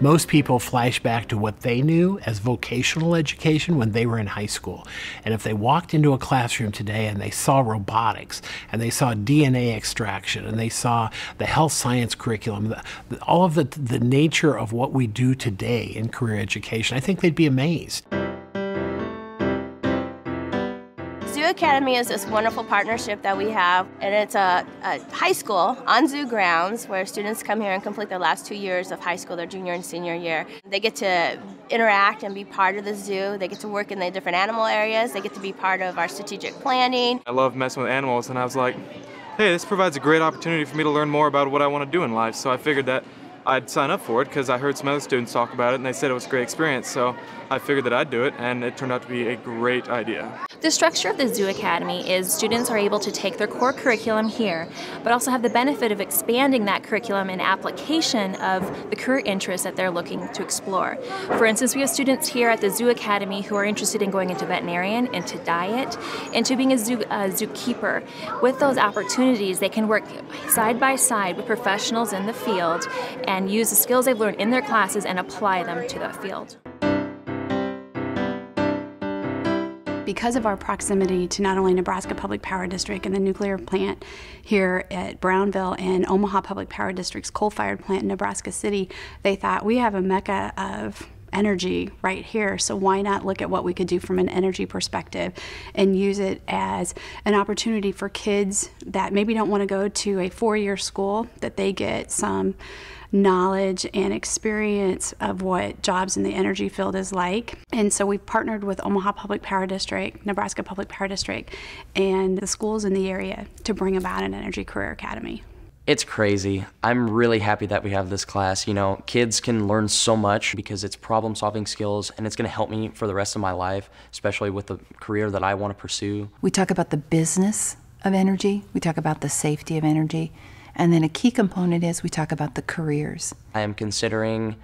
Most people flash back to what they knew as vocational education when they were in high school. And if they walked into a classroom today and they saw robotics, and they saw DNA extraction, and they saw the health science curriculum, all of the nature of what we do today in career education, I think they'd be amazed. Zoo Academy is this wonderful partnership that we have, and it's a high school on zoo grounds where students come here and complete their last 2 years of high school, their junior and senior year. They get to interact and be part of the zoo. They get to work in the different animal areas. They get to be part of our strategic planning. I love messing with animals, and I was like, hey, this provides a great opportunity for me to learn more about what I want to do in life. So I figured that I'd sign up for it because I heard some other students talk about it and they said it was a great experience. So I figured that I'd do it, and it turned out to be a great idea. The structure of the Zoo Academy is students are able to take their core curriculum here, but also have the benefit of expanding that curriculum in application of the career interests that they're looking to explore. For instance, we have students here at the Zoo Academy who are interested in going into veterinarian, into diet, into being a zookeeper. With those opportunities, they can work side by side with professionals in the field and use the skills they've learned in their classes and apply them to that field. Because of our proximity to not only Nebraska Public Power District and the nuclear plant here at Brownville and Omaha Public Power District's coal-fired plant in Nebraska City, they thought we have a mecca of energy right here, so why not look at what we could do from an energy perspective and use it as an opportunity for kids that maybe don't want to go to a four-year school, that they get some knowledge and experience of what jobs in the energy field is like. And so we've partnered with Omaha Public Power District, Nebraska Public Power District, and the schools in the area to bring about an Energy Career Academy. It's crazy. I'm really happy that we have this class. You know, kids can learn so much because it's problem-solving skills, and it's going to help me for the rest of my life, especially with the career that I want to pursue. We talk about the business of energy, we talk about the safety of energy, and then a key component is we talk about the careers. I am considering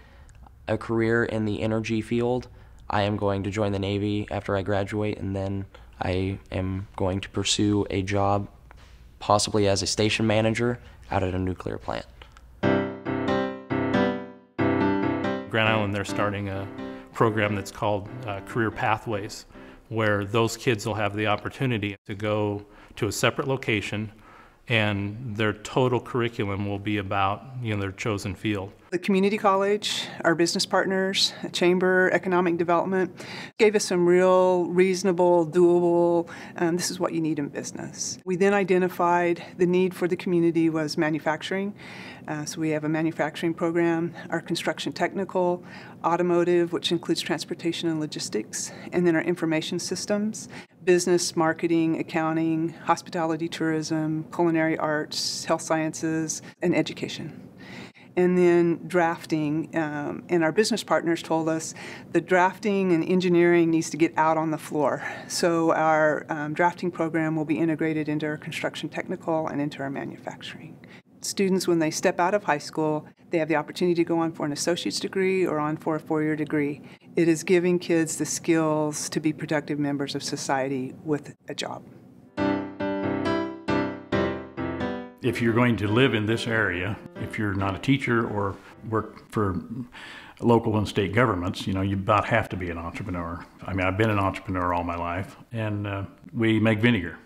a career in the energy field. I am going to join the Navy after I graduate, and then I am going to pursue a job possibly as a station manager out at a nuclear plant. Grand Island, they're starting a program that's called Career Pathways, where those kids will have the opportunity to go to a separate location, and their total curriculum will be about, you know, their chosen field. The community college, our business partners, Chamber, Economic Development, gave us some real reasonable, doable, this is what you need in business. We then identified the need for the community was manufacturing. So we have a manufacturing program, our construction technical, automotive, which includes transportation and logistics, and then our information systems, business, marketing, accounting, hospitality, tourism, culinary arts, health sciences, and education. And then drafting, and our business partners told us the drafting and engineering needs to get out on the floor. So our drafting program will be integrated into our construction technical and into our manufacturing. Students, when they step out of high school, they have the opportunity to go on for an associate's degree or on for a four-year degree. It is giving kids the skills to be productive members of society with a job. If you're going to live in this area, if you're not a teacher or work for local and state governments, you know, you about have to be an entrepreneur. I mean, I've been an entrepreneur all my life, and we make vinegar.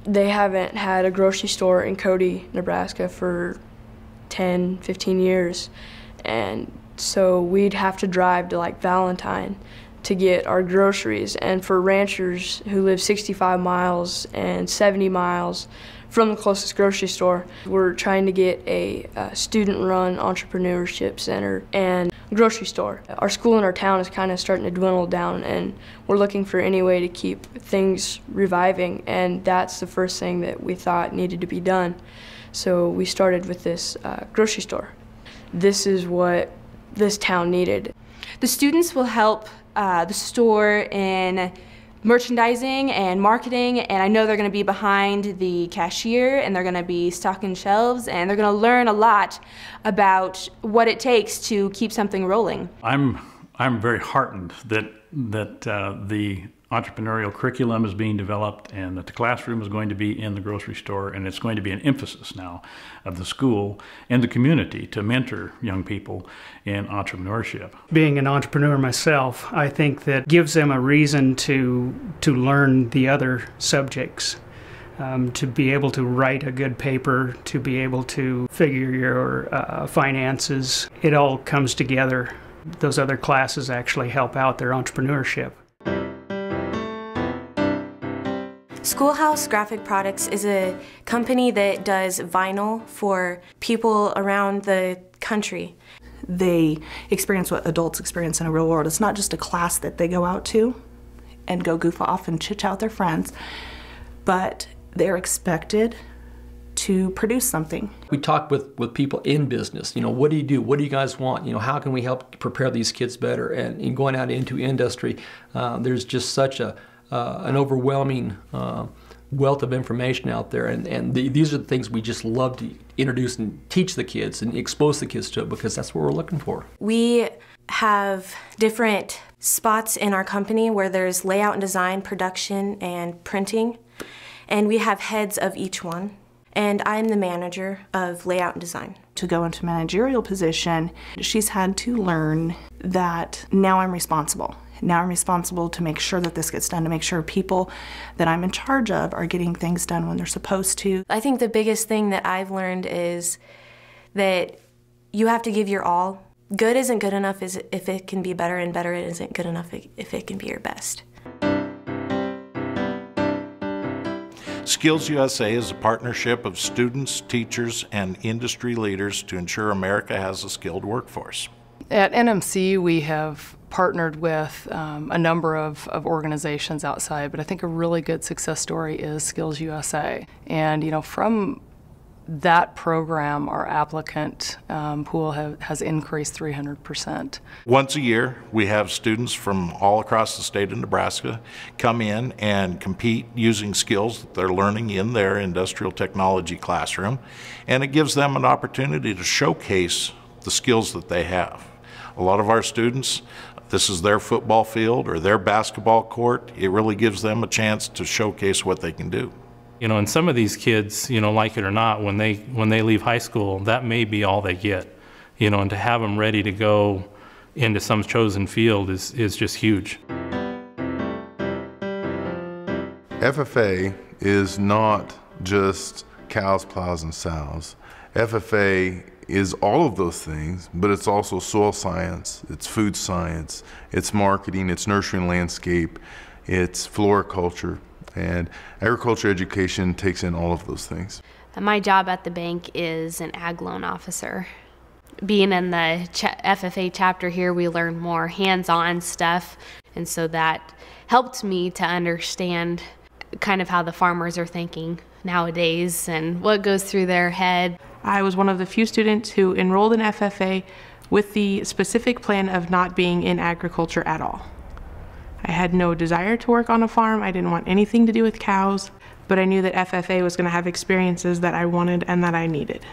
They haven't had a grocery store in Cody, Nebraska for 10, 15 years, and so we'd have to drive to like Valentine to get our groceries. And for ranchers who live 65 miles and 70 miles from the closest grocery store, we're trying to get a student-run entrepreneurship center and grocery store. Our school in our town is kind of starting to dwindle down, and we're looking for any way to keep things reviving, and that's the first thing that we thought needed to be done. So we started with this grocery store. This is what this town needed. The students will help the store in merchandising and marketing, and I know they're going to be behind the cashier, and they're going to be stocking shelves, and they're going to learn a lot about what it takes to keep something rolling. I'm I'm very heartened that the entrepreneurial curriculum is being developed and that the classroom is going to be in the grocery store, and it's going to be an emphasis now of the school and the community to mentor young people in entrepreneurship. Being an entrepreneur myself, I think that gives them a reason to learn the other subjects. To be able to write a good paper, to be able to figure your finances, it all comes together. Those other classes actually help out their entrepreneurship. Schoolhouse Graphic Products is a company that does vinyl for people around the country. They experience what adults experience in a real world. It's not just a class that they go out to and go goof off and chit-chat with their friends, but they're expected to produce something. We talk with people in business. What do you do? What do you guys want? How can we help prepare these kids better? And in going out into industry, there's just such an overwhelming wealth of information out there, and these are the things we just love to introduce and teach the kids and expose the kids to, because that's what we're looking for. We have different spots in our company where there's layout and design, production, and printing, and we have heads of each one. And I'm the manager of layout and design. To go into a managerial position, she's had to learn that now I'm responsible. Now I'm responsible to make sure that this gets done, to make sure people that I'm in charge of are getting things done when they're supposed to. I think the biggest thing that I've learned is that you have to give your all. Good isn't good enough if it can be better, and better isn't good enough if it can be your best. SkillsUSA is a partnership of students, teachers, and industry leaders to ensure America has a skilled workforce. At NMC, we have partnered with a number of organizations outside, but I think a really good success story is SkillsUSA. And from that program, our applicant pool has increased 300%. Once a year, we have students from all across the state of Nebraska come in and compete using skills that they're learning in their industrial technology classroom, and it gives them an opportunity to showcase the skills that they have. A lot of our students, this is their football field or their basketball court. It really gives them a chance to showcase what they can do. And some of these kids, like it or not, when they leave high school, that may be all they get. And to have them ready to go into some chosen field is just huge. FFA is not just cows, plows, and sows. FFA is all of those things, but it's also soil science, it's food science, it's marketing, it's nursery and landscape, it's floriculture. And agriculture education takes in all of those things. My job at the bank is an ag loan officer. Being in the FFA chapter here, we learn more hands-on stuff, and so that helped me to understand kind of how the farmers are thinking nowadays and what goes through their head. I was one of the few students who enrolled in FFA with the specific plan of not being in agriculture at all. I had no desire to work on a farm. I didn't want anything to do with cows, but I knew that FFA was going to have experiences that I wanted and that I needed.